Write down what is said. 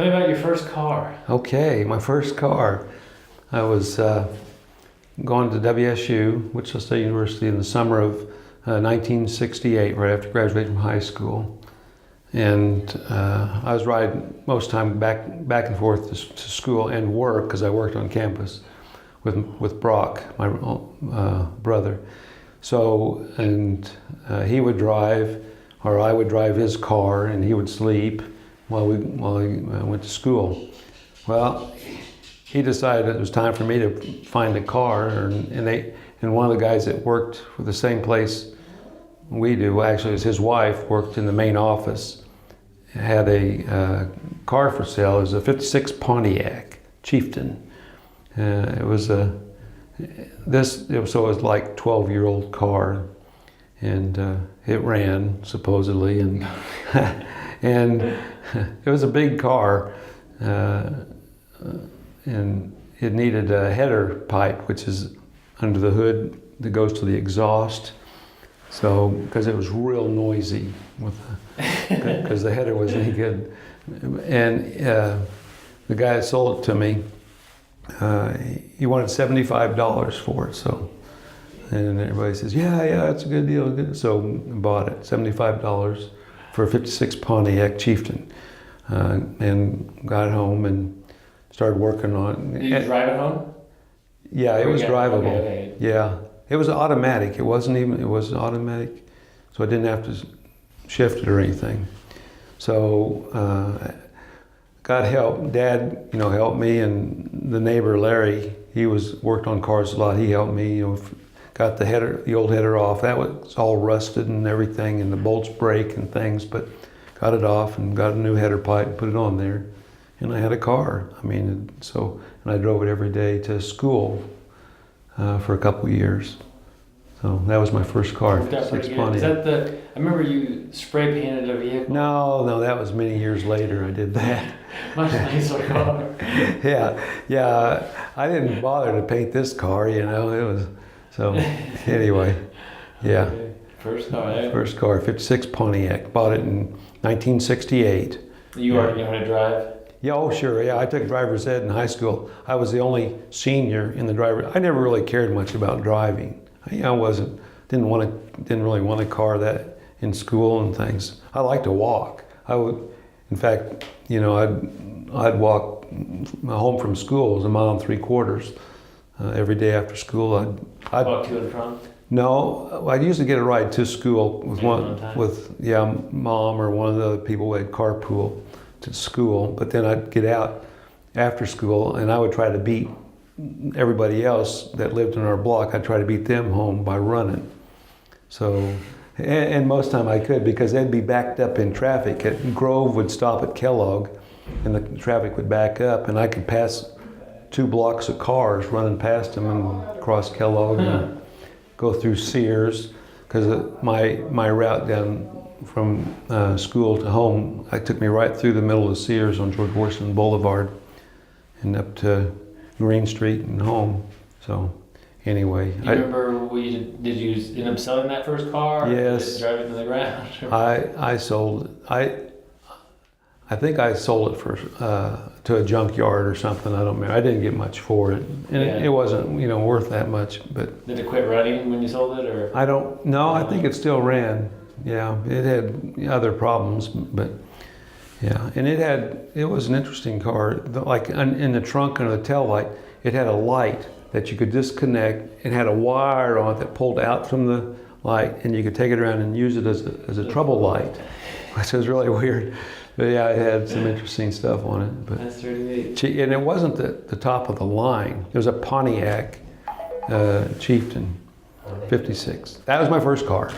Tell me about your first car. Okay, my first car. I was going to WSU, Wichita State University, in the summer of 1968, right after graduating from high school. And I was riding most of the time back and forth to school and work, because I worked on campus with Brock, my brother. So, and he would drive, or I would drive his car, and he would sleep while he went to school. Well, he decided it was time for me to find a car, and one of the guys that worked for the same place we do, actually, was his wife, worked in the main office, had a car for sale. It was a '56 Pontiac Chieftain. It was like 12-year-old car, and it ran supposedly, and and it was a big car, and it needed a header pipe, which is under the hood that goes to the exhaust. So, because it was real noisy, because the header wasn't any good, and the guy that sold it to me, he wanted $75 for it. So, and everybody says, yeah, it's a good deal. So, I bought it, $75 for a '56 Pontiac Chieftain, and got it home and started working on it. Did you drive it home? Yeah, it was drivable. Okay. Yeah, it was automatic. It was automatic, so I didn't have to shift it or anything. So got help. Dad, helped me, and the neighbor Larry, he worked on cars a lot. He helped me. Got the old header off. That was all rusted and everything, and the bolts break and things. But got it off and got a new header pipe and put it on there, and I had a car. And I drove it every day to school for a couple of years. So that was my first car. Is that I remember you spray painted a vehicle. No, that was many years later. I did that. Much nicer car. Yeah. I didn't bother to paint this car. It was so. Anyway, yeah. Okay. First car. Eh? First car, '56 Pontiac. Bought it in 1968. You already know how to drive? Yeah, oh sure. Yeah, I took driver's ed in high school. I was the only senior in the driver. I never really cared much about driving. Didn't really want a car that in school and things. I like to walk. In fact, I'd walk home from school. It was 1.75 miles every day after school. I'd walk to and from? No, I'd usually get a ride to school with mom or one of the other people who had carpool to school. But then I'd get out after school, and I would try to beat everybody else that lived in our block. I'd try to beat them home by running. So, and most of the time I could, because they'd be backed up in traffic. Grove would stop at Kellogg, and the traffic would back up, and I could pass 2 blocks of cars running past them and cross Kellogg and go through Sears, because my route down from school to home, it took me right through the middle of Sears on George Washington Boulevard and up to Green Street and home. So anyway. You remember, did you end up selling that first car? Yes. Drive it to the ground? I sold it. I think I sold it to a junkyard or something. I don't remember. I didn't get much for it, and it wasn't worth that much. But did it quit running when you sold it, or? I don't know. I think it still ran. Yeah, it had other problems, but yeah, and it was an interesting car. Like in the trunk and the tail light, it had a light that you could disconnect. It had a wire on it that pulled out from the light, and you could take it around and use it as a trouble light, which was really weird. But yeah, it had some interesting stuff on it. But that's pretty neat. And it wasn't the top of the line. It was a Pontiac Chieftain, '56. That was my first car.